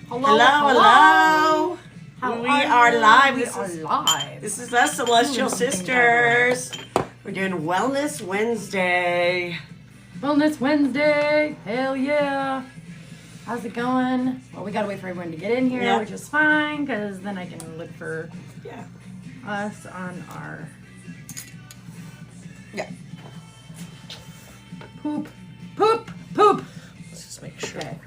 Hello. We are live. We are live. This is us, Celestial Sisters. We're doing Wellness Wednesday. Wellness Wednesday. Hell yeah. How's it going? Well, we gotta wait for everyone to get in here, Yeah. which is fine, because then I can look for Yeah. us on our Yeah. poop. Let's just make sure. Okay.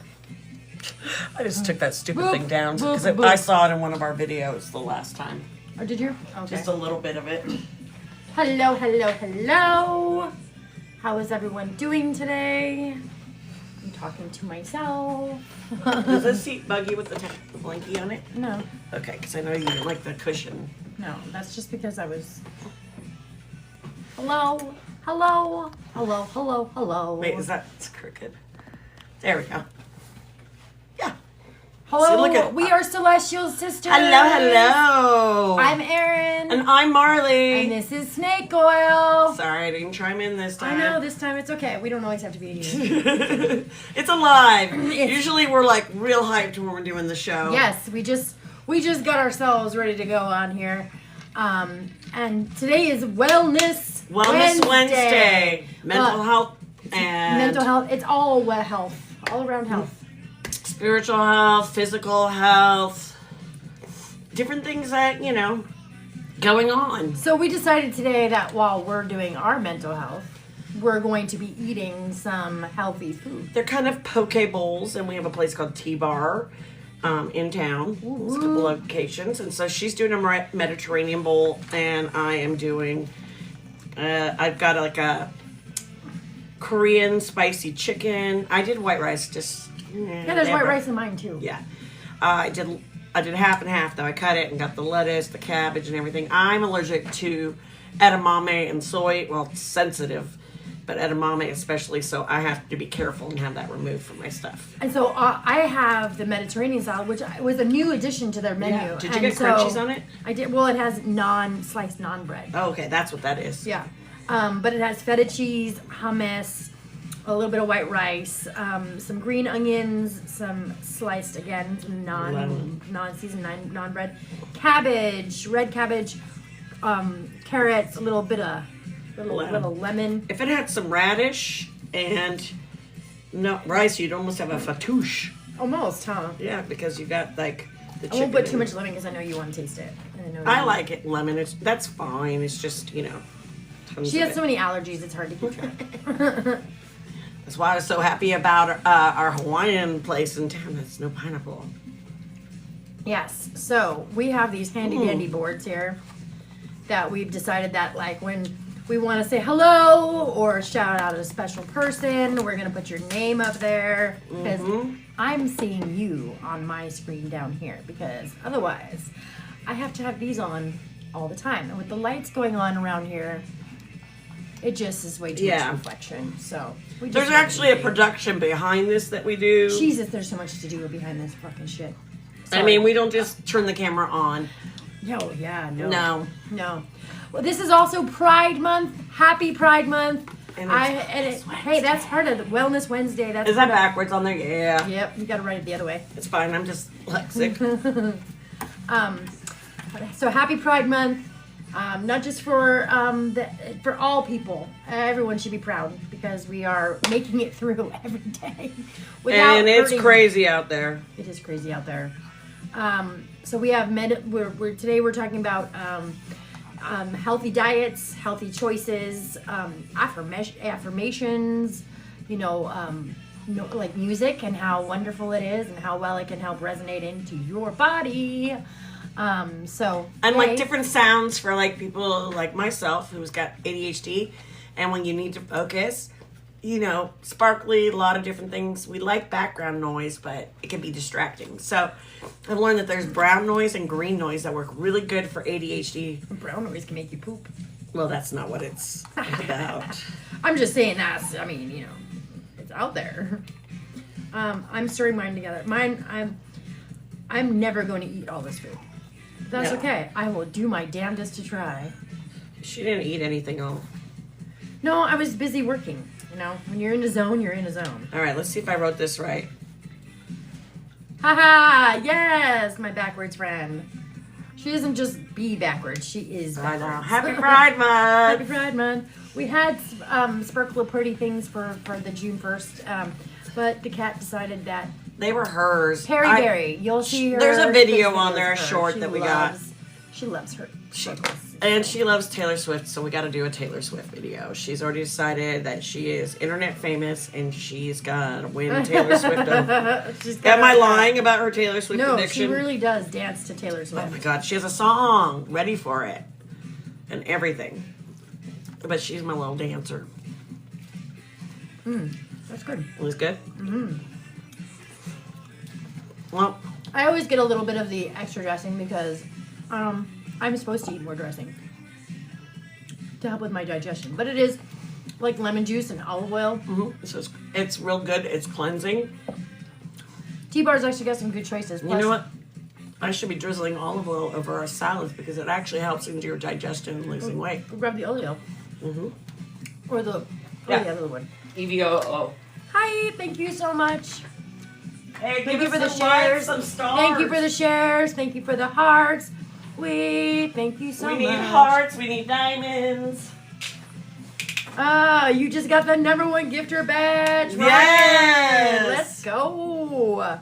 I just took that stupid Boop, thing down boop, because boop. I saw it in one of our videos the last time. Oh, did you? Okay. Just a little bit of it. Hello. How is everyone doing today? I'm talking to myself. Does this seat buggy with the blankie on it? No, Okay, because I know you didn't like the cushion. no, that's just because I was. Hello. Wait, is that it's crooked? There we go. Yeah. Hello. See, look at- We are Celestial Sisters. Hello. I'm Erin. And I'm Marley. And this is Snake Oil. Sorry, I didn't chime in this I time. know, this time it's okay. We don't always have to be here. It's alive. It's- Usually we're like real hyped when we're doing the show. Yes, we just got ourselves ready to go on here. And today is Wellness Wednesday. Mental health and Mental health. It's all health. All around health. spiritual health, physical health, different things that, going on. So we decided today that while we're doing our mental health, we're going to be eating some healthy food. They're kind of poke bowls, and we have a place called T-Bar in town. There's a couple locations. And so she's doing a Mediterranean bowl, and I am doing, I've got like a Korean spicy chicken. I did white rice, just... Yeah, there's white rice in mine too. Yeah. I did half and half, though. I cut it and got the lettuce, the cabbage, and everything. I'm allergic to edamame and soy. Well, it's sensitive, but edamame especially, so I have to be careful and have that removed from my stuff. And so I have the Mediterranean salad, which was a new addition to their menu. Yeah. Did you And get crunchies on it? I did. Well, it has sliced naan bread. Oh, okay, that's what that is. Yeah. But it has feta cheese, hummus, a little bit of white rice, some green onions, some sliced again, some non-seasoned naan bread, cabbage, red cabbage, carrots, a little bit of little lemon. If it had some radish and no rice, you'd almost have a fattoush. Almost, huh? Yeah, because you got like the chicken. I won't put too in much it. lemon because I know you want to taste it. I like it lemon. That's fine. It's just tons She of has it. so many allergies; it's hard to keep track. That's why I was so happy about our Hawaiian place in town. That's no pineapple. Yes. So we have these handy dandy boards here that we've decided that like when we want to say hello or shout out a special person, we're gonna put your name up there because I'm seeing you on my screen down here because otherwise I have to have these on all the time. And with the lights going on around here, it just is way too much reflection. So we just There's wanted actually a to- production behind this that we do. Jesus, there's so much to do behind this fucking shit. I mean, we don't just turn the camera on. No, yeah, No. No. Well, this is also Pride Month. Happy Pride Month. And Hey, that's part of the Wellness Wednesday. That's Is that part of- backwards on there? Yeah. Yep, you got to write it the other way. It's fine. I'm just sick. So happy Pride Month. Not just for for all people. Everyone should be proud because we are making it through every day. Without And it's hurting. crazy out there. It is crazy out there. So we have today we're talking about healthy diets, healthy choices, affirmations, like music and how wonderful it is and how well it can help resonate into your body. And like different sounds for like people like myself who's got ADHD, and when you need to focus, sparkly, a lot of different things. We like background noise, but it can be distracting. So I've learned that there's brown noise and green noise that work really good for ADHD. Brown noise can make you poop. Well, that's not what it's about. I'm just saying it's out there. I'm stirring mine together. I'm never going to eat all this food. That's No. okay. I will do my damnedest to try. She didn't eat anything all. No, I was busy working. When you're in a zone, you're in a zone. All right, let's see if I wrote this right. Haha, yes, my backwards friend. She doesn't just be backwards, she is I backwards. know. Happy Pride Month. Happy Pride Month. We had Sparkle Pretty things for the June 1st, but the cat decided that They were hers. Perry Berry, you'll see her. There's a video Facebook on there, a of her. short She that we got. She loves her. And she loves Taylor Swift, so we got to do a Taylor Swift video. She's already decided that she is internet famous and she's gonna win Taylor Swift over. Am I lying about her Taylor Swift No, addiction? she really does dance to Taylor Swift. Oh my god, she has a song ready for it and everything. But she's my little dancer. That's good. It was good? Well, I always get a little bit of the extra dressing because I'm supposed to eat more dressing to help with my digestion. But it is like lemon juice and olive oil. so it's real good. It's cleansing. T-Bar's actually got some good choices. You know what? I should be drizzling olive oil over our salads because it actually helps into your digestion and losing weight. Grab the oleo. Or the other one. EVOO. Hi, thank you so much. Hey, Thank give you us for the some likes, shares. some stars. Thank you for the shares. Thank you for the hearts. Thank you so much. We need hearts. We need diamonds. You just got the #1 gifter badge. Ryan. Yes. Let's go.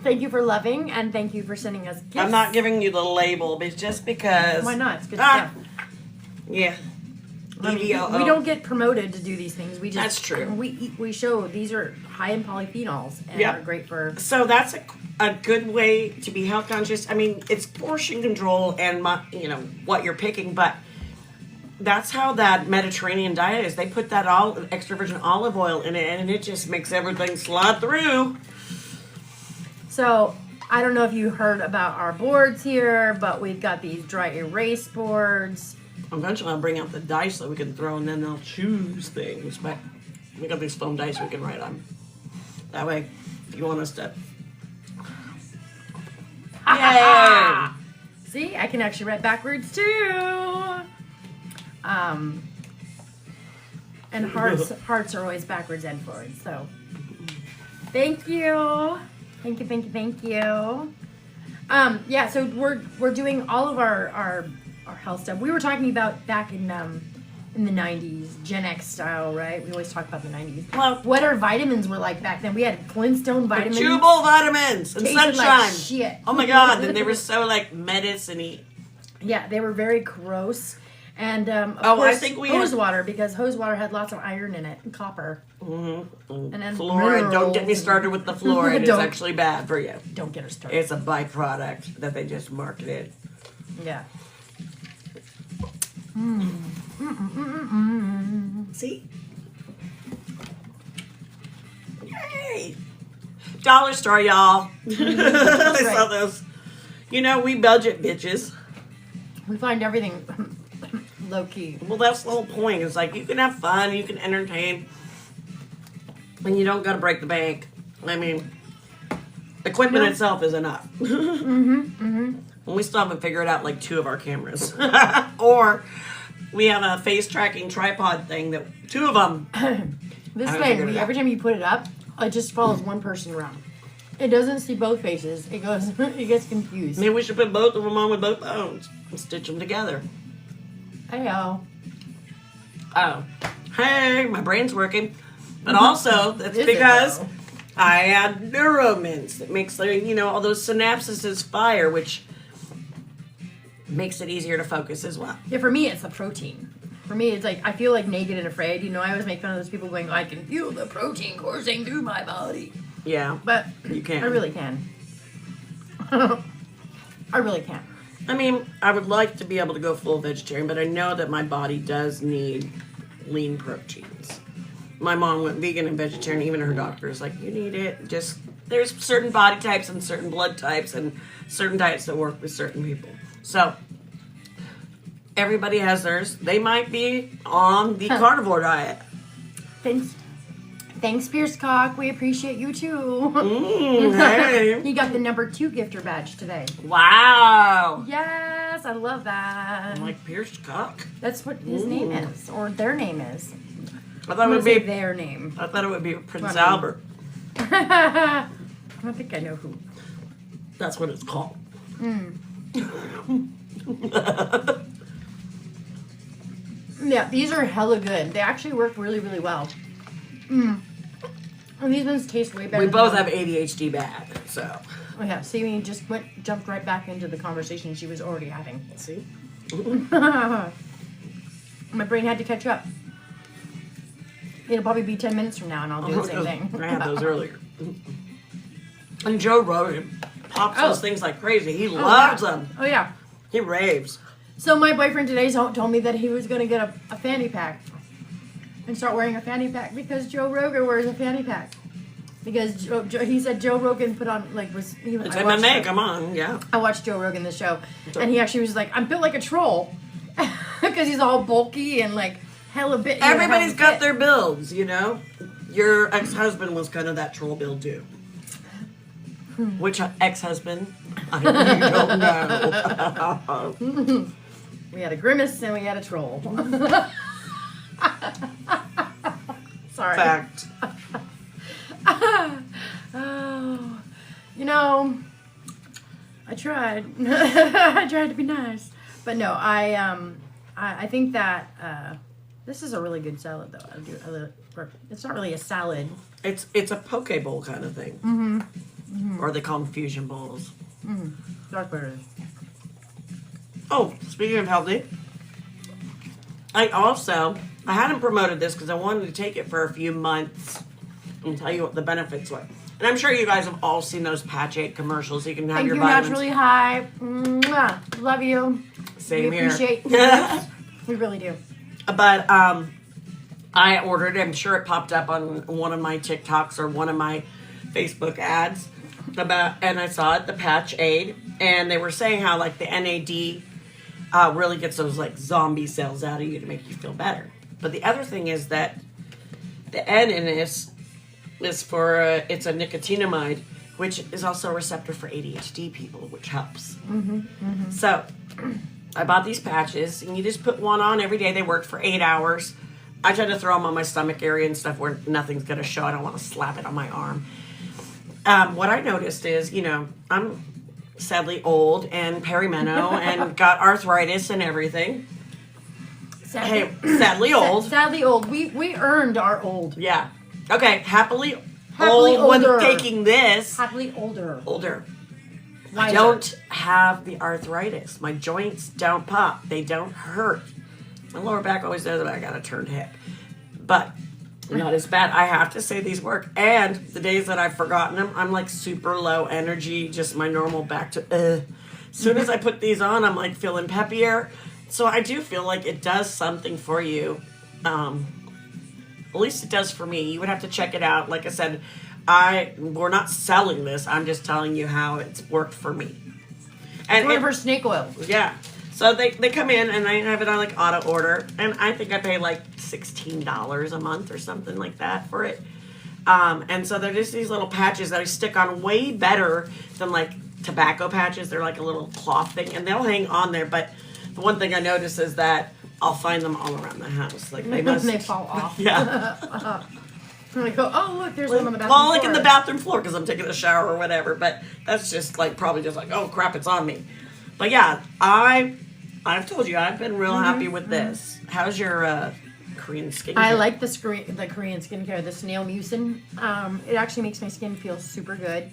Thank you for loving and thank you for sending us gifts. I'm not giving you the label, but just because. Why not? It's good stuff. Yeah. I mean, EVOO. we don't get promoted to do these things. We just That's true. We show these are high in polyphenols and Yep. are great for. So that's a good way to be health conscious. I mean, it's portion control and what you're picking, but that's how that Mediterranean diet is. They put that all extra virgin olive oil in it, and it just makes everything slide through. So I don't know if you heard about our boards here, but we've got these dry erase boards. Eventually, I'll bring out the dice that we can throw, and then they'll choose things. But we got these foam dice we can write on. That way, if you want us to. Yay! See, I can actually write backwards too. And hearts are always backwards and forwards. So, thank you. Thank you. Yeah, so we're doing all of our health stuff. We were talking about back in the 90s, Gen X style, right? We always talk about the 90s. Well, What our vitamins were like back then. We had Flintstone vitamins. chewable vitamins and Tasted sunshine. like shit. Oh my god! Then they were so like medicine-y. Yeah, they were very gross. And of I course, think we hose had- water, because hose water had lots of iron in it and copper. And then Fluoride. Don't get me minerals. started with the fluoride. It's Don't. actually bad for you. Don't get her started. It's a byproduct that they just marketed. Yeah. See? Yay! Dollar store, y'all. I saw those. We budget bitches. We find everything low key. Well, that's the whole point. It's like you can have fun, you can entertain, and you don't got to break the bank. I mean, equipment itself is enough. And we still haven't figured out like 2 of our cameras, or we have a face tracking tripod thing that 2 of them. This I haven't thing, figured it out. every time you put it up, it just follows one person around. It doesn't see both faces. It goes. It gets confused. Maybe we should put both of them on with both phones and stitch them together. Heyo. Oh, hey, my brain's working, but also that's Is it, because though? I had Neuromints that makes all those synapses fire, which makes it easier to focus as well. Yeah, for me, it's the protein. For me, it's like I feel like naked and afraid. I always make fun of those people going, "I can feel the protein coursing through my body," Yeah, but you can. I really can. I really can. I mean, I would like to be able to go full vegetarian, but I know that my body does need lean proteins. My mom went vegan and vegetarian. Even her doctor is like, you need it. There's certain body types and certain blood types and certain diets that work with certain people. So everybody has theirs. They might be on the carnivore diet. Thanks, Pierce Cock. We appreciate you too. Hey. He got the #2 gifter badge today. Wow. Yes, I love that. I'm like pierced cock. That's what his name is, or their name is. I thought I'm it gonna would say be. their name. I thought it would be Prince Funny. Albert. I think I know who. That's what it's called. Yeah, these are hella good. They actually work really, really well. And these ones taste way better. We both have ADHD bad, so. Oh yeah, see, we just jumped right back into the conversation she was already having. See? My brain had to catch up. It'll probably be 10 minutes from now, and I'll do the same thing. I had those earlier. And Joe Rogan pops those things like crazy. He loves them. Oh yeah. He raves. So my boyfriend today told me that he was going to get a fanny pack and start wearing a fanny pack because Joe Rogan wears a fanny pack. Because he said Joe Rogan put on, like, It's MMA, come on, yeah. I watched Joe Rogan, the show, and he actually was like, I'm built like a troll. Because he's all bulky and, like, hella bit. Everybody's got their builds, you know? Your ex-husband was kind of that troll build, too. Which ex-husband? I really don't know. We had a grimace and we had a troll. Sorry. Fact. Oh, you know, I tried. I tried to be nice, but no, I think that this is a really good salad, though. It's not really a salad. It's a poke bowl kind of thing. Or they call them fusion bowls. That's what it is. Oh, speaking of healthy, I hadn't promoted this because I wanted to take it for a few months and tell you what the benefits were. And I'm sure you guys have all seen those Patch 8 commercials. You can have your vitamins. Naturally High. Mwah. Love you. Same we here. Appreciate we really do. But I ordered it. I'm sure it popped up on one of my TikToks or one of my Facebook ads and I saw it, the Patch 8, and they were saying how like the NAD really gets those like zombie cells out of you to make you feel better. But the other thing is that the N in this is for it's a nicotinamide, which is also a receptor for ADHD people, which helps. So I bought these patches, and you just put one on every day. They work for 8 hours. I try to throw them on my stomach area and stuff where nothing's going to show. I don't want to slap it on my arm. What I noticed is, you know, I'm sadly old and perimeno and got arthritis and everything. Sadly old. Sadly old. We earned our old. Yeah. Okay, happily Happily old older. when taking this. Happily older. Older. Wiser. I don't have the arthritis. My joints don't pop. They don't hurt. My lower back always does, but I got a turned hip. But not as bad. I have to say these work. And the days that I've forgotten them, I'm like super low energy, just my normal back to As soon as I put these on, I'm like feeling peppier. So I do feel like it does something for you. At least it does for me. You would have to check it out. Like I said, we're not selling this. I'm just telling you how it's worked for me. And one of her snake oil. Yeah. So they come in and I have it on like auto order, and I think I pay like $16 a month or something like that for it. And so they're just these little patches that I stick on way better than like tobacco patches. They're like a little cloth thing, and they'll hang on there. But the one thing I notice is that I'll find them all around the house. Like they must. They fall off. Yeah. And I go, oh look, there's one on the bathroom Well, like floor. in the bathroom floor because I'm taking a shower or whatever. But that's just like probably just like, oh crap, it's on me. But yeah, I've told you I've been real happy with this. How's your Korean skincare? I like the Korean skincare, the snail mucin. It actually makes my skin feel super good.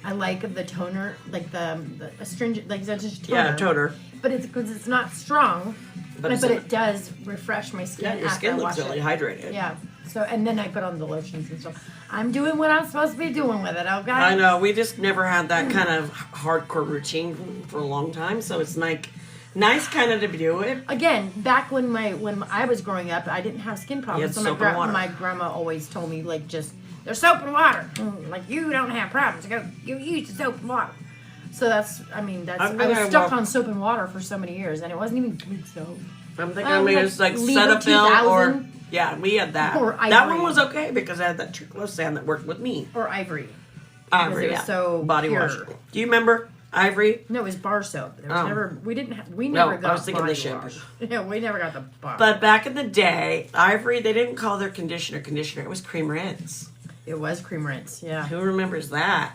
I like the toner, like the astringent, like that's just toner. Yeah, toner. But it's because it's not strong, but it does refresh my skin. Yeah, your after skin I looks wash really it. hydrated. Yeah. So and then I put on the lotions and stuff. I'm doing what I'm supposed to be doing with it. Okay. I know. We just never had that kind of hardcore routine for a long time, so it's like nice kind of to do it. Again, back when I was growing up, I didn't have skin problems. You had So soap and water. my grandma always told me like just there's soap and water. Like you don't have problems. You use the soap and water. So I was stuck on soap and water for so many years, and it wasn't even good soap. I'm thinking it's like Libra Cetaphil or 2000. yeah, we had that. Or That Ivory. one was okay because I had that Triclo sand that worked with me. Or Ivory. Ivory, it was yeah. so body pure. wash. Do you remember Ivory? No, it was bar soap. There was Oh. we No, never got I was thinking the body shampoo. wash. Yeah, we never got the bar. But back in the day, Ivory, they didn't call their conditioner. It was Cream Rinse. It was cream rinse. Yeah. Who remembers that?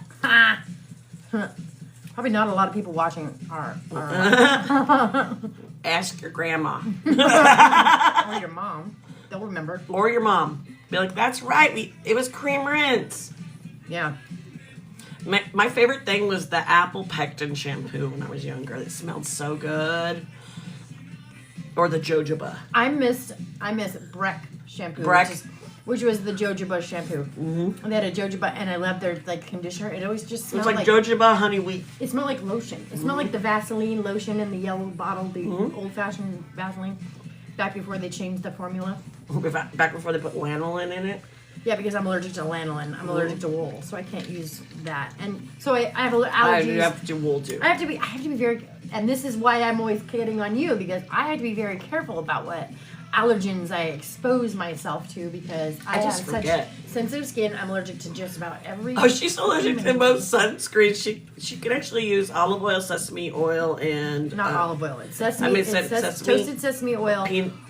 Probably not a lot of people watching our Ask your grandma. or your mom. They'll remember. Or your mom. Be like, that's right. It was cream rinse. Yeah. My favorite thing was the apple pectin shampoo when I was younger. It smelled so good. Or the jojoba. I miss Breck shampoo. Breck. Which was the jojoba shampoo. Mm-hmm. And they had a jojoba, and I loved their like conditioner. It always just It smelled was like jojoba honey wheat. It smelled like lotion. It smelled like the Vaseline lotion in the yellow bottle, the old-fashioned Vaseline, back before they changed the formula. Back before they put lanolin in it. Yeah, because I'm allergic to lanolin. I'm allergic to wool, so I can't use that. And so I have allergies. You have to do wool too. I have to be very, and this is why I'm always kidding on you, because I have to be very careful about what allergens I expose myself to, because I have such sensitive skin. I'm allergic to just about every. Oh, she's allergic to most sunscreens. She can actually use olive oil, sesame oil, and not olive oil. It's sesame. It's sesame, toasted sesame oil.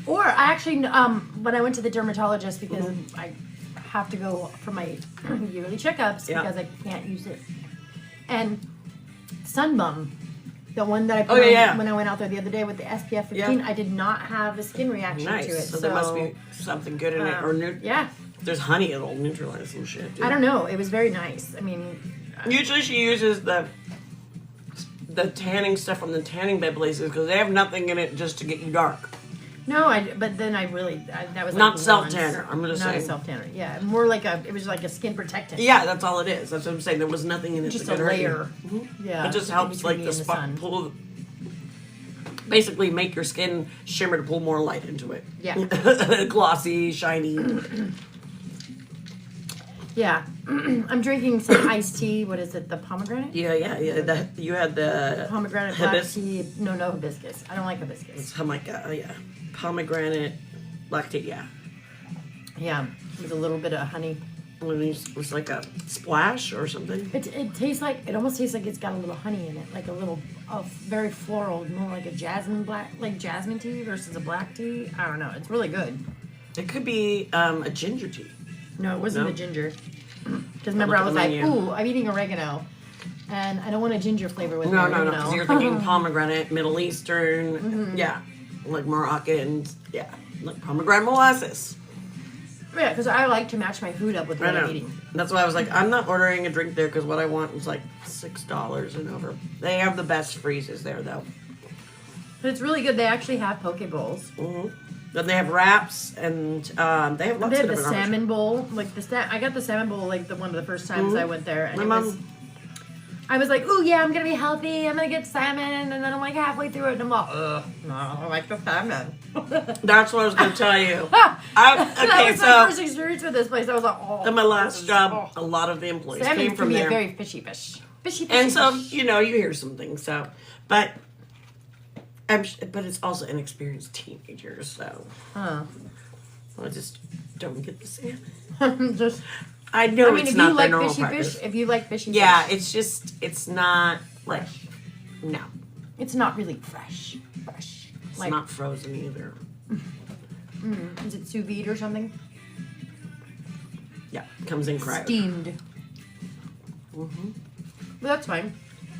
Or I actually, when I went to the dermatologist, because I have to go for my yearly checkups because I can't use it, and Sunbum. The one that I put on when I went out there the other day with the SPF 15, I did not have a skin reaction to it. So there must be something good in it. Or if there's honey, it'll neutralize some shit. Dude. I don't know. It was very nice. I mean... Usually she uses the tanning stuff from the tanning bed places because they have nothing in it just to get you dark. No, but then that was not like self-tanner, I'm going to say. Not a self-tanner, yeah. More like it was like a skin protectant. Yeah, that's all it is. That's what I'm saying. There was nothing in it just to a get layer. Mm-hmm. Yeah. It just helps like the spot pull, basically make your skin shimmer to pull more light into it. Yeah. Glossy, shiny. Yeah. I'm drinking some iced tea. What is it? The pomegranate? Yeah. You had the pomegranate black tea. No hibiscus. I don't like hibiscus. It's pomegranate black tea. Yeah. Yeah, with a little bit of honey. It was like a splash or something. It tastes like, it almost tastes like it's got a little honey in it, like a little very floral, more like a jasmine tea versus a black tea. I don't know. It's really good. It could be a ginger tea. No, it wasn't the ginger. Because remember, I was like, ooh, I'm eating oregano, and I don't want a ginger flavor with No, because you're thinking pomegranate, Middle Eastern, like Moroccans, like pomegranate molasses. Yeah, because I like to match my food up with what I'm eating. That's why I was like, I'm not ordering a drink there because what I want was like $6 and over. They have the best freezes there, though. But it's really good. They actually have poke bowls. Then they have wraps, and they have lots of different They have the salmon bowl. I got the salmon bowl like one of the first times I went there, and I was like, "Ooh, yeah, I'm gonna be healthy. I'm gonna get salmon," and then I'm like halfway through it, and I'm like, "No, I like the salmon." That's what I was gonna tell you. That was my first experience with this place. I was like, "Oh." In my last job, a lot of the employees came from there. Very fishy fish. And so you hear some things. So, but it's also inexperienced teenagers. So, I just don't get the salmon. I know it's not their normal practice. If you like fishy fish. It's not like, no. It's not really fresh. It's not frozen either. Is it sous vide or something? Yeah, it comes in cryo. Steamed. But that's fine.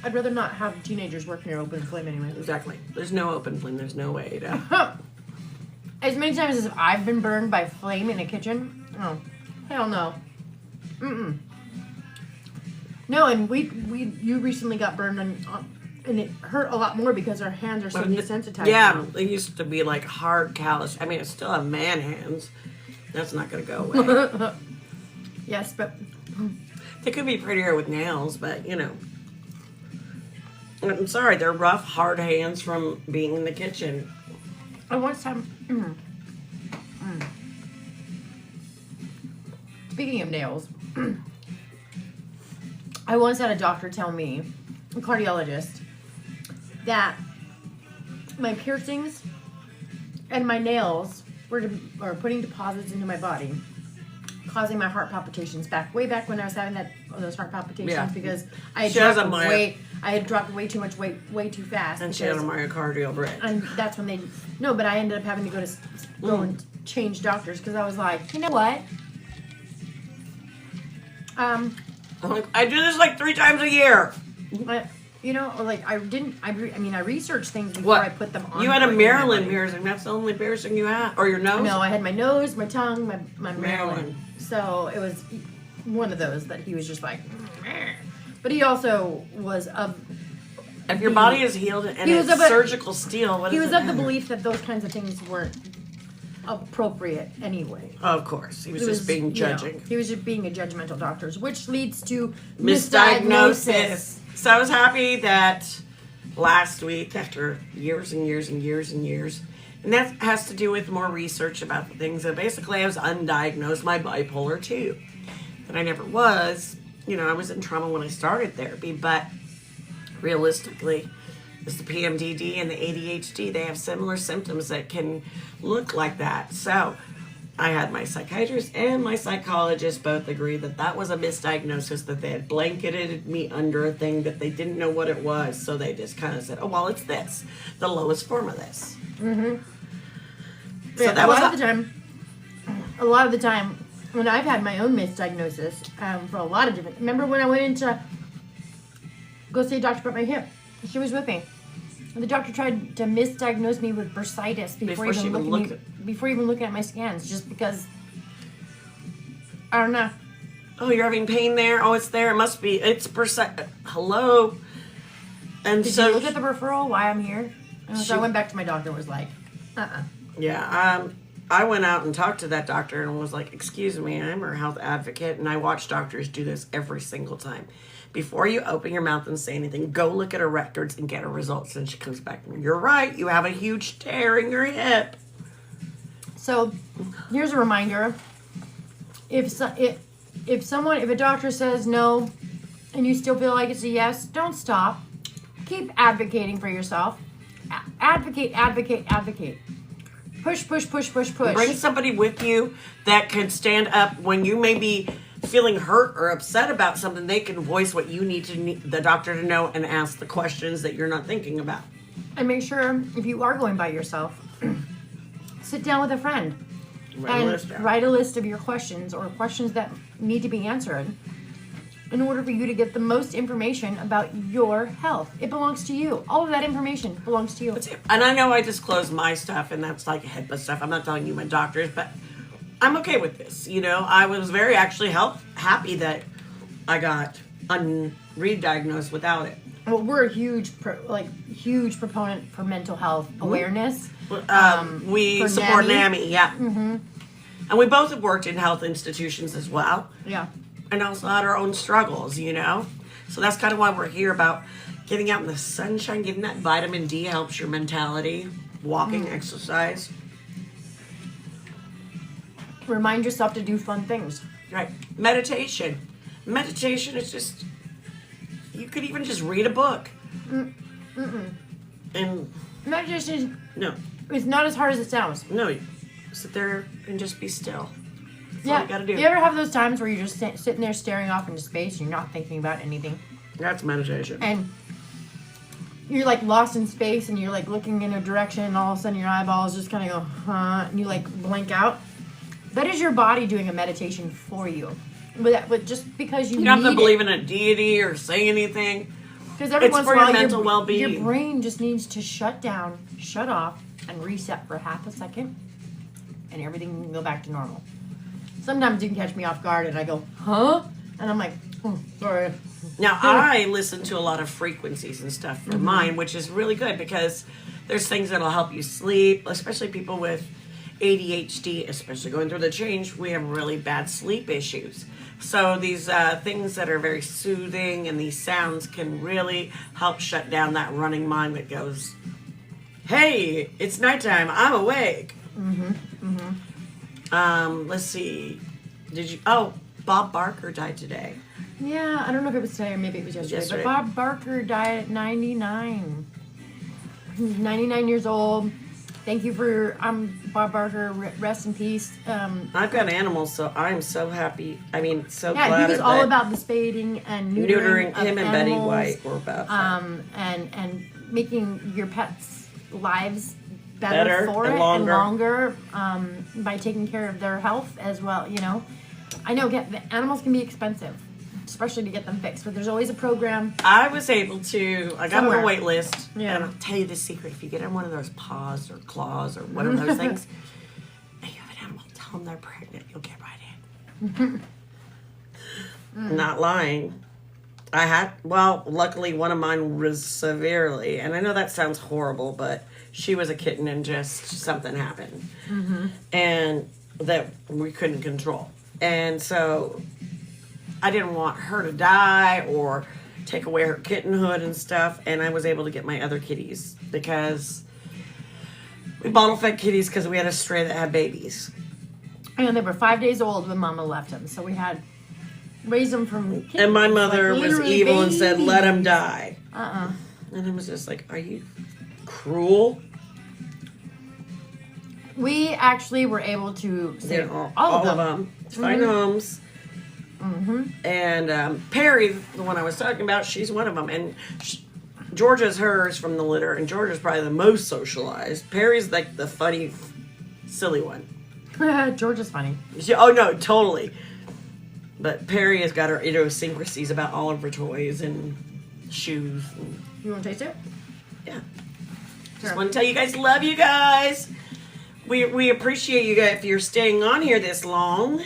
I'd rather not have teenagers working near open flame anyway. Exactly. There's no open flame. There's no way to... As many times as I've been burned by flame in a kitchen, oh, hell no. No, and you recently got burned and it hurt a lot more because our hands are so desensitized. Yeah, now. they used to be like hard callous. I mean, it's still have man hands. That's not going to go away. Yes, but they could be prettier with nails, but I'm sorry, they're rough, hard hands from being in the kitchen. I once had. Speaking of nails, I once had a doctor tell me, a cardiologist, that my piercings and my nails were putting deposits into my body, causing my heart palpitations way back when I was having those heart palpitations because I had dropped way too much weight way too fast. And she had a myocardial bridge. And that's when but I ended up having to go and change doctors because I was like, you know what? I'm like, I do this like 3 times a year. But, you know, like I researched things before I put them on. You had a Maryland piercing. That's the only piercing you had, or your nose? No, I had my nose, my tongue, my Maryland. So it was one of those that he was just like, meh. But he also was of. If your body is healed and it's surgical steel, what he does was it of the matter? belief that those kinds of things weren't appropriate anyway. Oh, of course, he was just being judging. You know, he was just being a judgmental doctor, which leads to misdiagnosis. So I was happy that last week, after years and years and years and years, and that has to do with more research about the things that basically I was undiagnosed, my bipolar 2. That I never was. You know, I was in trauma when I started therapy, but realistically, it's the PMDD and the ADHD. They have similar symptoms that can look like that. So I had my psychiatrist and my psychologist both agree that that was a misdiagnosis, that they had blanketed me under a thing that they didn't know what it was. So they just kind of said, oh, well, it's this, the lowest form of this. Mm-hmm. So yeah, that a lot of the time, when I've had my own misdiagnosis for a lot of different. Remember when I went in to go see a doctor about my hip? She was with me. And the doctor tried to misdiagnose me with bursitis before even looking at my scans, just because I don't know. Oh, you're having pain there? Oh, it's there. It must be. It's hello. And Did so you look at the referral? Why I'm here? And so I went back to my doctor and was like, Yeah, I went out and talked to that doctor and was like, excuse me, I'm her health advocate, and I watch doctors do this every single time. Before you open your mouth and say anything, go look at her records and get her results. And she comes back and you're right, you have a huge tear in your hip. So here's a reminder. If a doctor says no and you still feel like it's a yes, don't stop. Keep advocating for yourself. Advocate. Push. Bring somebody with you that can stand up when you may be feeling hurt or upset about something. They can voice what you need the doctor to know and ask the questions that you're not thinking about. And make sure, if you are going by yourself, sit down with a friend write a list of your questions or questions that need to be answered in order for you to get the most information about your health. It belongs to you. All of that information belongs to you. And I know I disclose my stuff, and that's like HIPAA stuff. I'm not telling you my doctors, but I'm okay with this. You know, I was very actually happy that I got re-diagnosed without it. Well, we're a huge proponent for mental health awareness. We support NAMI, yeah. Mm-hmm. And we both have worked in health institutions as well. Yeah. And also had our own struggles, you know? So that's kind of why we're here, about getting out in the sunshine, getting that vitamin D helps your mentality, walking, exercise. Remind yourself to do fun things. Right. Meditation is just, you could even just read a book. And meditation no, it's not as hard as it sounds. No, you sit there and just be still. That's all Yeah, you gotta do. You ever have those times where you're just sitting there staring off into space and you're not thinking about anything? That's meditation. And you're like lost in space and you're like looking in a direction and all of a sudden your eyeballs just kind of go, huh, and you like blank out. That is your body doing a meditation for you. But just because you don't have to believe it, in a deity or say anything. because every It's once for in a while your mental well-being. your brain just needs to shut down, shut off, and reset for half a second, and everything can go back to normal. Sometimes you can catch me off guard and I go, huh? And I'm like, sorry. Now, I listen to a lot of frequencies and stuff for mine, which is really good because there's things that'll help you sleep, especially people with ADHD, especially going through the change. We have really bad sleep issues. So these things that are very soothing and these sounds can really help shut down that running mind that goes, hey, it's nighttime, I'm awake. Let's see. Bob Barker died today. Yeah, I don't know if it was today or maybe it was yesterday. But Bob Barker died at 99. He's 99 years old. Thank you for Bob Barker. Rest in peace. I've got animals, so I'm so happy. I mean, so glad. Yeah, he was all about the spading and neutering of him and animals, Betty White were about that. And making your pets' lives better for and it longer. and longer by taking care of their health as well. You know, I know the animals can be expensive. especially to get them fixed. But there's always a program. I was able to. I got Somewhere. on a wait list. Yeah. And I'll tell you the secret: if you get on one of those paws or claws or one of those things, and you have an animal, tell them they're pregnant. You'll get right in. Not lying. Luckily one of mine was severely, and I know that sounds horrible, but she was a kitten and just something happened. And that we couldn't control. And so I didn't want her to die or take away her kittenhood and stuff, and I was able to get my other kitties because we bottle fed kitties because we had a stray that had babies. And they were 5 days old when Mama left them, so we had raised them from kittens. And my mother like was literally evil and said, babies. let them die. Uh-uh. And I was just like, are you cruel? We actually were able to save all of them. Find homes. And Perry, the one I was talking about, she's one of them. And Georgia's hers from the litter, and Georgia's probably the most socialized. Perry's like the funny, silly one. George is funny. Oh, no, totally. But Perry has got her idiosyncrasies about all of her toys and shoes. And, You want to taste it? yeah. Sure. Just want to tell you guys, love you guys. We appreciate you guys if you're staying on here this long.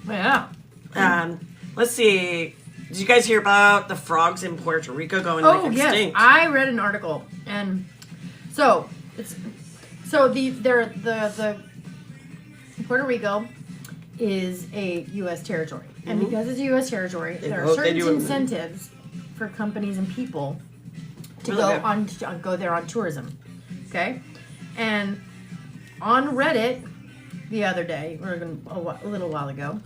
Yeah. Let's see. Did you guys hear about the frogs in Puerto Rico going Oh, like yes. extinct? I read an article, and so the Puerto Rico is a U.S. territory, and because it's a U.S. territory, there are certain incentives for companies and people to go there on tourism. Okay, and on Reddit the other day, or a little while ago,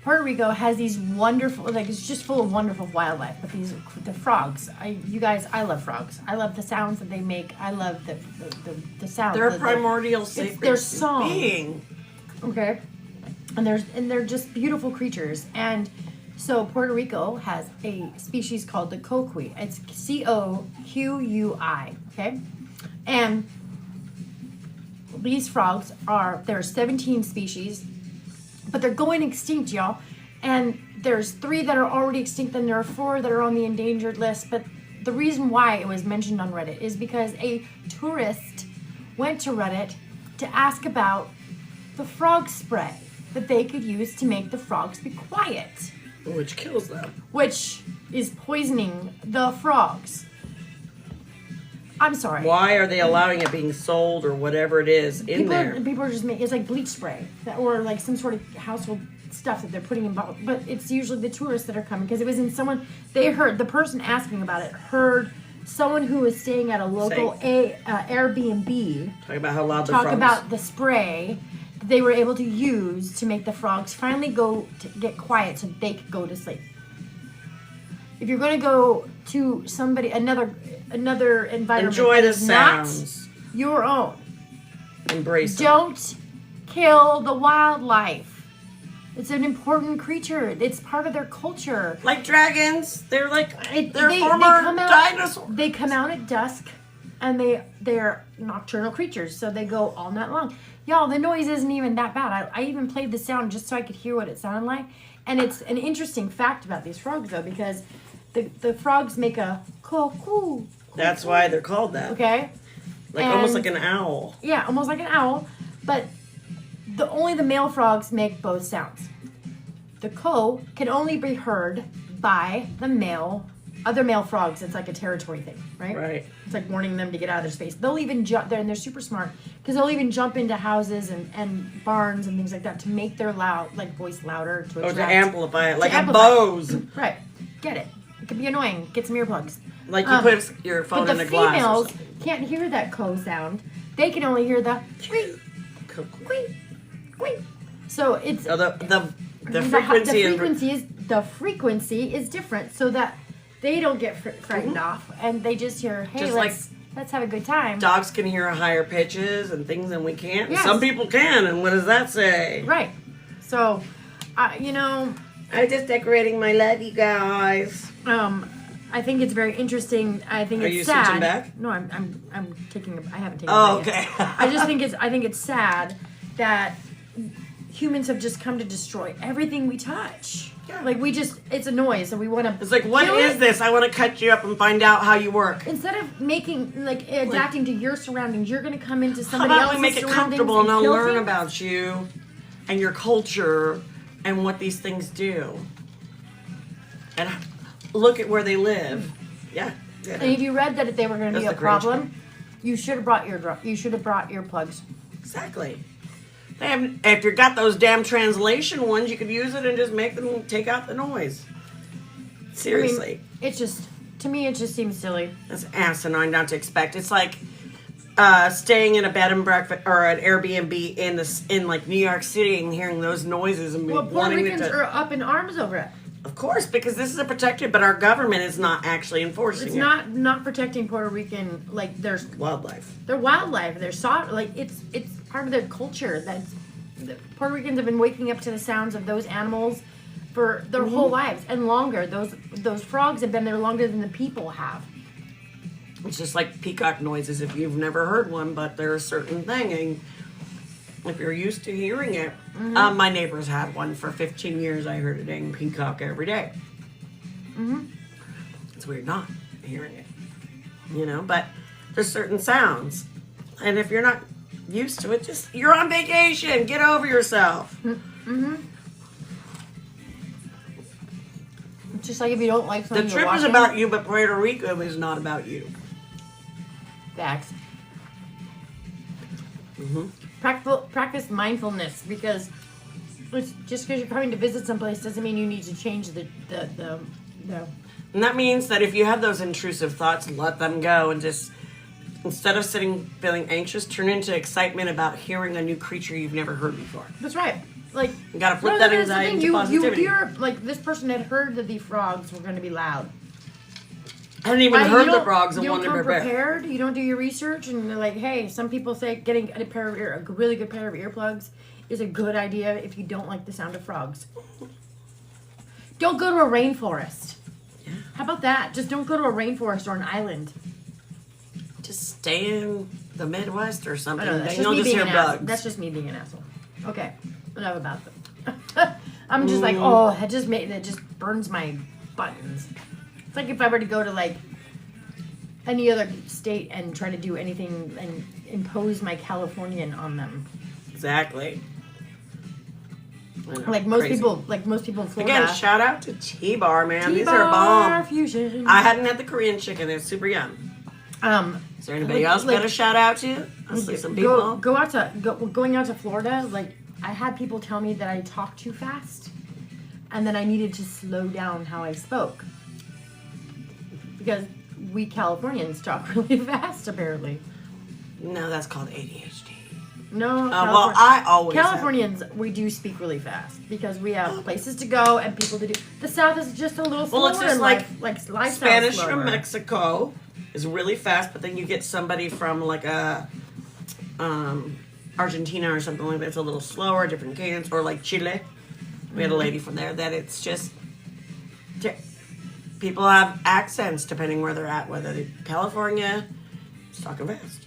Puerto Rico has these wonderful, like it's just full of wonderful wildlife. But the frogs, I love frogs. I love the sounds that they make. I love the sounds. They're a primordial sacred their song. being. Okay, and they're just beautiful creatures. And so Puerto Rico has a species called the coqui. It's COQUI. Okay, and these frogs there are 17 species. But they're going extinct, y'all. And there's 3 that are already extinct, and there are 4 that are on the endangered list. But the reason why it was mentioned on Reddit is because a tourist went to Reddit to ask about the frog spray that they could use to make the frogs be quiet. Which kills them. Which is poisoning the frogs. I'm sorry. Why are they allowing it being sold or whatever it is in there? People are just making, it's like bleach spray or like some sort of household stuff that they're putting in bottles. But it's usually the tourists that are coming because it was in the person asking about it heard someone who was staying at a local Airbnb Talk about how loud the talk frogs. about the spray that they were able to use to make the frogs finally go to get quiet so they could go to sleep. If you're going to go to another environment Enjoy that the is not sounds. your own, Embrace them. don't kill the wildlife. It's an important creature. It's part of their culture. Like dragons. They're like, they're They former come out- dinosaurs. They come out at dusk, and they're nocturnal creatures, so they go all night long. Y'all, the noise isn't even that bad. I even played the sound just so I could hear what it sounded like. And it's an interesting fact about these frogs, though, because the frogs make a coo. That's why they're called that. Okay? Almost like an owl. Yeah, almost like an owl. But only the male frogs make both sounds. The co can only be heard by the other male frogs. It's like a territory thing, right? Right. It's like warning them to get out of their space. They'll even jump there, and they're super smart because they'll even jump into houses and barns and things like that to make their voice louder to Or attract. to amplify it, like a amplify it. Bose. Right. Get it. It can be annoying. Get some earplugs. Like you put your phone But in the a glass or females something. can't hear that co sound. They can only hear the squeak, Cool. squeak, squeak. So it's Oh, the the frequency is different, so that they don't get frightened off, and they just hear, "Hey, Just let's have a good time." dogs can hear higher pitches and things than we can't. Yes. Some people can, and what does that say? Right. So, I'm just decorating my levy, guys. I think it's very interesting. I think Are it's you sad. switching back? No, I haven't taken. Oh, it yet. okay. I think it's sad that humans have just come to destroy everything we touch. Yeah. Like it's a noise, and we want to. It's like, what is this? I want to cut you up and find out how you work. Instead of adapting to your surroundings, you're going to come into How somebody about else's we make it surroundings comfortable and I'll kill learn things? about you and your culture and what these things do. And look at where they live. Yeah. And if you read that they were going to be a That's the Grinch. problem, you should have brought earplugs. Exactly. If you got those damn translation ones, you could use it and just make them take out the noise. Seriously. I mean, to me, it just seems silly. That's asinine not to expect. It's like staying in a bed and breakfast or an Airbnb in like New York City and hearing those noises and Well, Puerto wanting Ricans are up in arms over it. Of course, because this is a protected, but our government is not actually enforcing It's it. not protecting Puerto Rican, like there's Wildlife. their wildlife, their soft, like it's part of their culture. The Puerto Ricans have been waking up to the sounds of those animals for their whole lives and longer. Those frogs have been there longer than the people have. It's just like peacock noises if you've never heard one, but they're a certain thing. And if you're used to hearing it, my neighbors had one for 15 years. I heard a dang peacock every day. It's weird not hearing it, but there's certain sounds. And if you're not used to it, you're on vacation. Get over yourself. It's just like if you don't like The something, trip is about you, but Puerto Rico is not about you. Facts. Practice mindfulness, because just because you're coming to visit someplace doesn't mean you need to change the. And that means that if you have those intrusive thoughts, let them go and just, instead of feeling anxious, turn into excitement about hearing a new creature you've never heard before. That's right. Like, You gotta flip that that's the anxiety thing. into positivity. You hear, like, this person had heard that the frogs were going to be loud. I hadn't even Right? heard You the don't- frogs and you don't wanted to come prepare. prepared. You don't do your research, and they're like, hey, some people say getting a really good pair of earplugs is a good idea if you don't like the sound of frogs. Don't go to a rainforest. Yeah. How about that? Just don't go to a rainforest or an island. Just stay in the Midwest or something. I know, that's Then just you'll me just being hear an bugs. asshole. That's just me being an asshole. Okay, enough about them. I'm just like, oh, it just burns my buttons. It's like if I were to go to like any other state and try to do anything and impose my Californian on them. Exactly. I know, Like most crazy. people in Florida. Again, shout out to T-Bar, man. These are T-Bar bomb. Fusion. I hadn't had the Korean chicken. They're super yum. Is there anybody else got a shout out to? I see some people. going out to Florida, like I had people tell me that I talk too fast, and then I needed to slow down how I spoke because we Californians talk really fast, apparently. No, that's called ADHD. No, Well, I always have. Californians, we do speak really fast because we have places to go and people to do. The South is just a little slower. Well, it's just and like life Spanish slower. from Mexico is really fast, but then you get somebody from like a Argentina or something like that. It's a little slower, different cadence, or like Chile. We had a lady from there that it's just people have accents depending where they're at. Whether they're California, it's talking fast.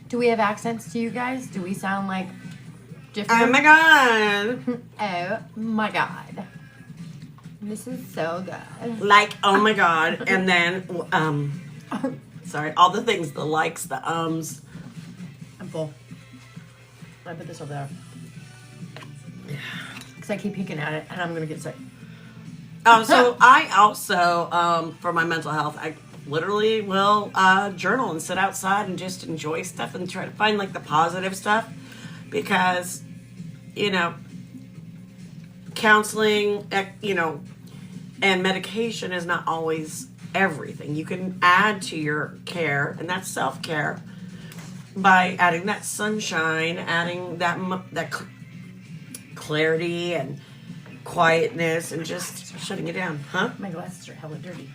Do we have accents to you guys? Do we sound like different? Oh my god! Oh my god. This is so good. Like, oh my god, and then sorry, all the things, the likes, the ums. I'm full. I put this over there. Because I keep peeking at it and I'm going to get sick. Oh, so I also, for my mental health, I literally will journal and sit outside and just enjoy stuff and try to find like the positive stuff because, counseling, and medication is not always everything. You can add to your care, and that's self-care, by adding that sunshine, adding that clarity and quietness, and just shutting it down. Huh? My glasses are hella dirty.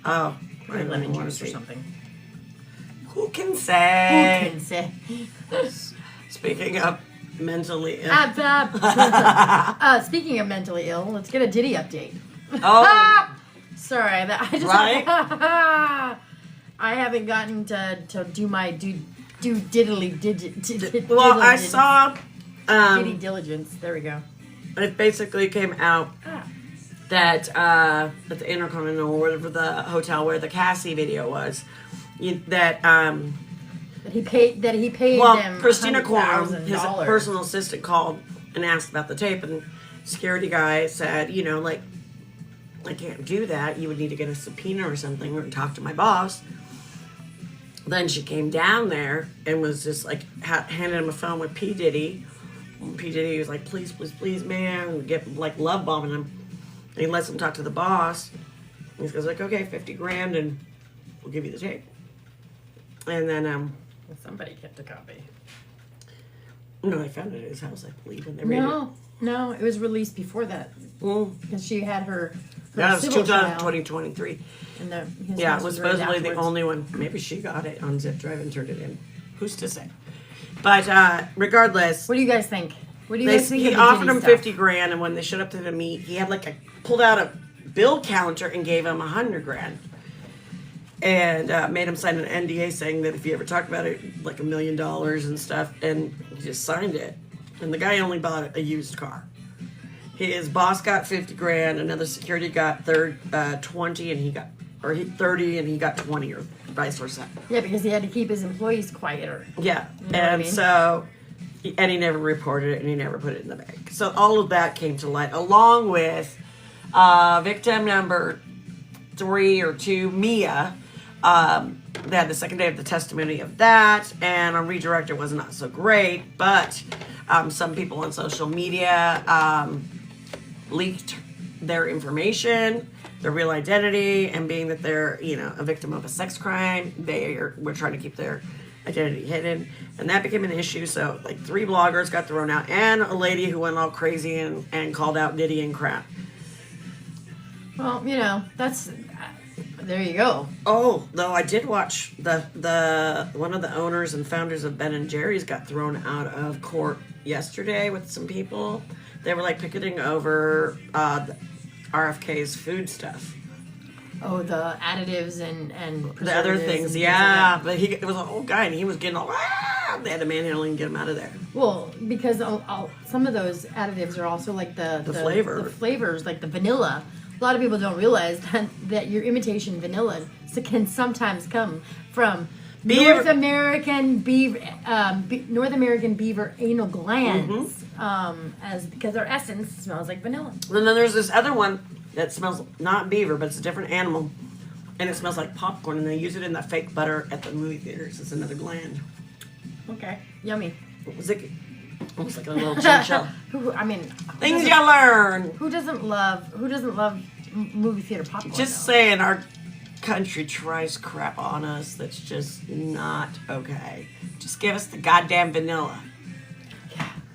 Oh, I Or lemon wanna juice or see. something. Who can Who say? can say? Speaking of mentally ill. Speaking of mentally ill, let's get a Diddy update. Oh, Sorry, I just Right? I haven't gotten to do my due diddly digit. well, I diligence. saw. Diddy diligence. There we go. it basically came out that at the Intercontinental or whatever the hotel where the Cassie video was, that he paid well, them Christina Quam, his $100,000. personal assistant, called and asked about the tape, and security guy said, like, I can't do that. You would need to get a subpoena or something or talk to my boss. Then she came down there and was just like handed him a phone with P. Diddy. And P. Diddy was like, please, please, please, man, and get like love bombing him. And he lets him talk to the boss. And he goes like, okay, $50,000 and we'll give you the tape. And then Somebody kept a copy. no, I found it at his house, I believe, when they raided it. No, it was released before that Well, because she had her yeah, it was civil trial. 2023. And his Yeah, house it was raided supposedly the afterwards. only one. Maybe she got it on zip drive and turned it in. Who's to say? But regardless, What do you guys think? What do you guys think? he of the offered Diddy him stuff? $50,000, and when they showed up to the meet, he had like pulled out a bill counter and gave him $100,000, and made him sign an NDA saying that if he ever talked about it, like $1 million and stuff, and he just signed it. And the guy only bought a used car. His boss got $50,000. Another security got 20, and he got 30, and he got 20, or vice versa. Yeah, because he had to keep his employees quieter. Yeah, You know what I and mean? so, and he never reported it, and he never put it in the bank. So all of that came to light, along with victim number 3 or 2, Mia. They had the second day of the testimony of that, and on Redirect it was not so great, but some people on social media leaked their information, their real identity, and being that they're, a victim of a sex crime, we're trying to keep their identity hidden, and that became an issue. So like 3 bloggers got thrown out, and a lady who went all crazy and called out Diddy and crap. Well, that's there you go. Oh, though I did watch the one of the owners and founders of Ben and Jerry's got thrown out of court yesterday with some people. They were like picketing over RFK's food stuff. Oh, the additives and The other preservatives things, and yeah. like that. But it was an old guy, and he was getting all, they had to manhandle him and get him out of there. Well, because some of those additives are also like the flavor. the flavors, like the vanilla. A lot of people don't realize that your imitation vanilla can sometimes come from North American beaver anal glands, because their essence smells like vanilla. And then there's this other one that smells not beaver, but it's a different animal, and it smells like popcorn, and they use it in the fake butter at the movie theaters. It's another gland. Okay, yummy. It was like almost like a little chinchilla. Things you learn. Who doesn't love movie theater popcorn? Just saying, our country tries crap on us that's just not okay. Just give us the goddamn vanilla.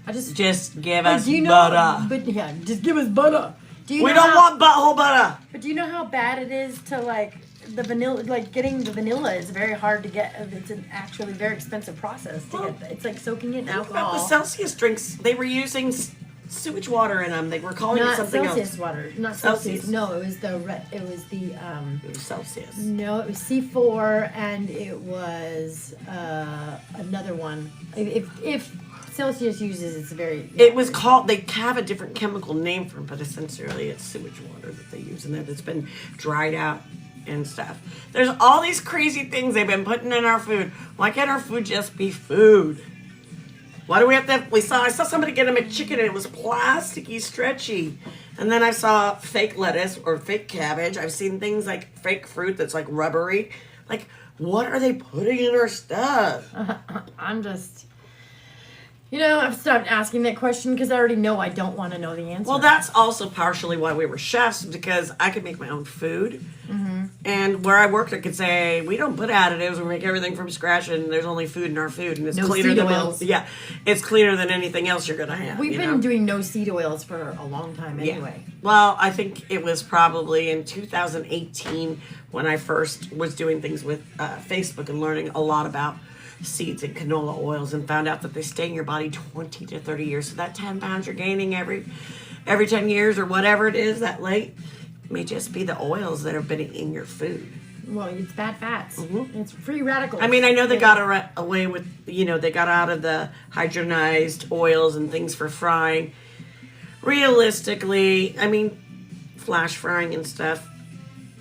Just give us butter. But yeah, just give us butter. We don't want butthole butter. But do you know how bad it is to like the vanilla? Like getting the vanilla is very hard to get. It's an actually very expensive process to get. It's like soaking it in alcohol. The Celsius drinks, they were using sewage water in them. They were calling it something Celsius else. water, not Celsius. No, it was the. It was Celsius. No, it was C4, and it was another one. If Celsius uses, it's very. It was called. They have a different chemical name for it, but essentially it's sewage water that they use in there that's been dried out and stuff. There's all these crazy things they've been putting in our food. Why can't our food just be food? Why do we have to? I saw somebody get a McChicken and it was plasticky, stretchy. And then I saw fake lettuce or fake cabbage. I've seen things like fake fruit that's like rubbery. Like, what are they putting in our stuff? I'm just. I've stopped asking that question because I already know I don't want to know the answer. Well, that's also partially why we were chefs, because I could make my own food. Mm-hmm. And where I worked, I could say, we don't put additives, we make everything from scratch, and there's only food in our food, and it's No cleaner seed than oils. it's cleaner than anything else you're gonna have. We've been doing no seed oils for a long time anyway. Well, I think it was probably in 2018 when I first was doing things with Facebook and learning a lot about seeds and canola oils, and found out that they stay in your body 20 to 30 years. So that 10 pounds you're gaining every 10 years or whatever it is that late may just be the oils that have been in your food. Well, it's bad fats. Mm-hmm. It's free radicals. I mean, I know they got away with, they got out of the hydrogenized oils and things for frying. realistically, I mean, flash frying and stuff.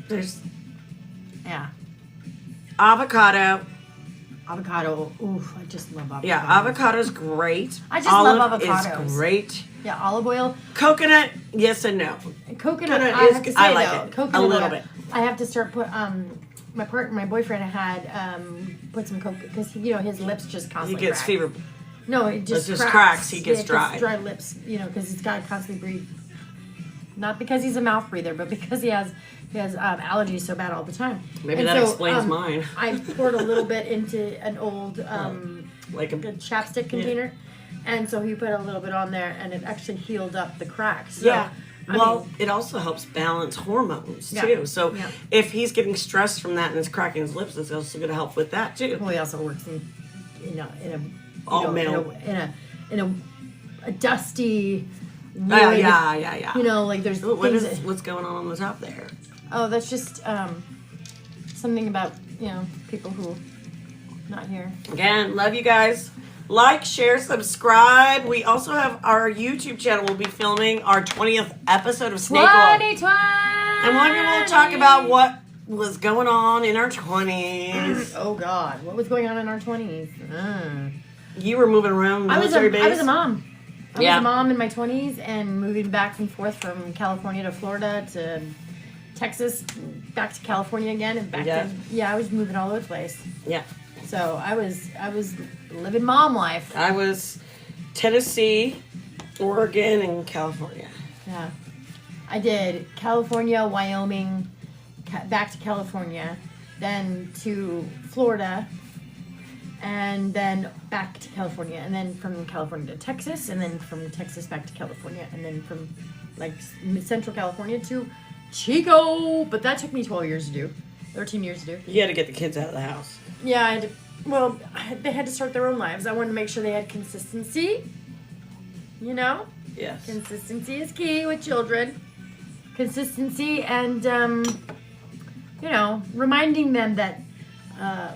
There's avocado. Avocado. Ooh, I just love avocado. Yeah, avocado's great. I just love avocados. Is great. Yeah, olive oil. Coconut, yes and no. Coconut I have to say, I like though, it coconut a little bit. I have to start put my boyfriend had put some coconut because his lips just constantly He gets crack. fever. No, it just cracks. He gets dry. Dry lips, because he's got to constantly breathe. Not because he's a mouth breather, but because he has allergies so bad all the time. Maybe that explains mine. I poured a little bit into an old like a chapstick container, and so he put a little bit on there, and it actually healed up the cracks. So, yeah. Well, it also helps balance hormones too. So if he's getting stressed from that and it's cracking his lips, it's also going to help with that too. Well, he also works in a dusty. Wood, yeah. Like there's what's going on the top there? Oh, that's just something about people who not here. Again, love you guys. Like, share, subscribe. We also have our YouTube channel. We'll be filming our 20th episode of Snake Love. 2020. And one year we'll talk about what was going on in our 20s. Oh God, what was going on in our 20s? You were moving around military base. I was a mom. I was a mom in my 20s and moving back and forth from California to Florida to Texas, back to California again, and back to I was moving all over the place. Yeah. So I was living mom life. I was Tennessee, Oregon, and California. Yeah. I did California, Wyoming, back to California, then to Florida, and then back to California, and then from California to Texas, and then from Texas back to California, and then from Central California to Chico. But that took me 12 years to do, 13 years to do. You had to get the kids out of the house. Yeah, I had to. Well, they had to start their own lives. I wanted to make sure they had consistency. Yes. Consistency is key with children. Consistency and reminding them that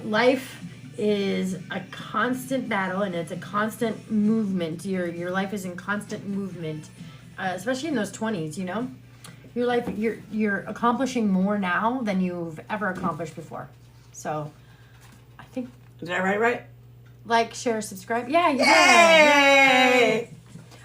life is a constant battle and it's a constant movement. Your life is in constant movement, especially in those 20s. Your life, you're accomplishing more now than you've ever accomplished before. So, I think. Did I write right? Like, share, subscribe. Yeah, you did. Yay!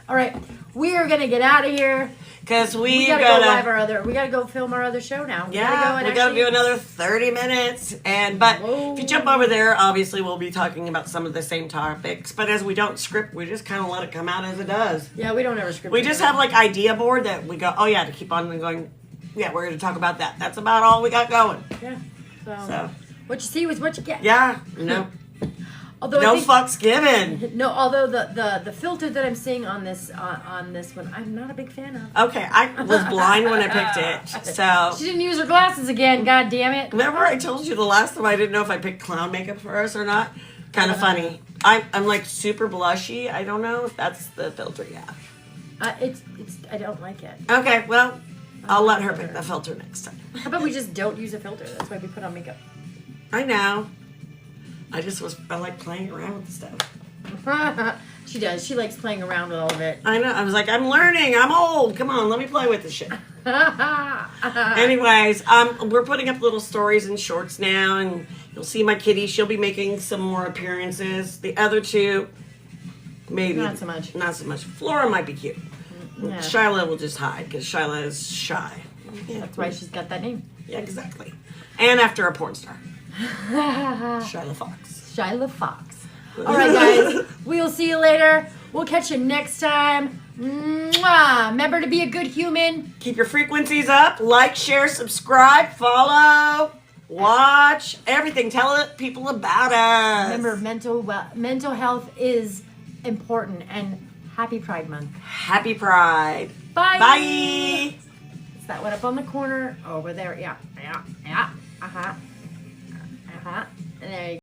All right, we are gonna get out of here. Because we gotta go live we gotta go film our other show now. We gotta do another 30 minutes. But if you jump over there, obviously we'll be talking about some of the same topics. But as we don't script, we just kind of let it come out as it does. Yeah, we don't ever script. We just have idea board that we go, to keep on going. Yeah, we're gonna talk about that. That's about all we got going. Yeah. So what you see was what you get. Yeah. No. Although no fucks given. No, although the filter that I'm seeing on this one, I'm not a big fan of. Okay, I was blind when I picked it, so she didn't use her glasses again. God damn it! Remember, I told you the last time I didn't know if I picked clown makeup for us or not. Kind of funny. I'm super blushy. I don't know if that's the filter yet. It's I don't like it. Okay, well, I'll let her pick the filter next time. How about we just don't use a filter? That's why we put on makeup. I know. I like playing around with the stuff. She does. She likes playing around with all of it. I know. I was like, I'm learning. I'm old. Come on, let me play with the shit. Anyways, we're putting up little stories and shorts now, and you'll see my kitty. She'll be making some more appearances. The other two, maybe not so much. Not so much. Flora might be cute. Yeah. Shyla will just hide because Shyla is shy. Yeah, that's why she's got that name. Yeah, exactly. And after a porn star. Shyla Fox. Shyla Fox. All right, guys. We'll see you later. We'll catch you next time. Mwah. Remember to be a good human. Keep your frequencies up. Like, share, subscribe, follow, watch, everything. Tell people about us. Remember, mental health is important. And happy Pride Month. Happy Pride. Bye. Bye. Is that one up on the corner? Over there. Yeah. Uh-huh. There you go.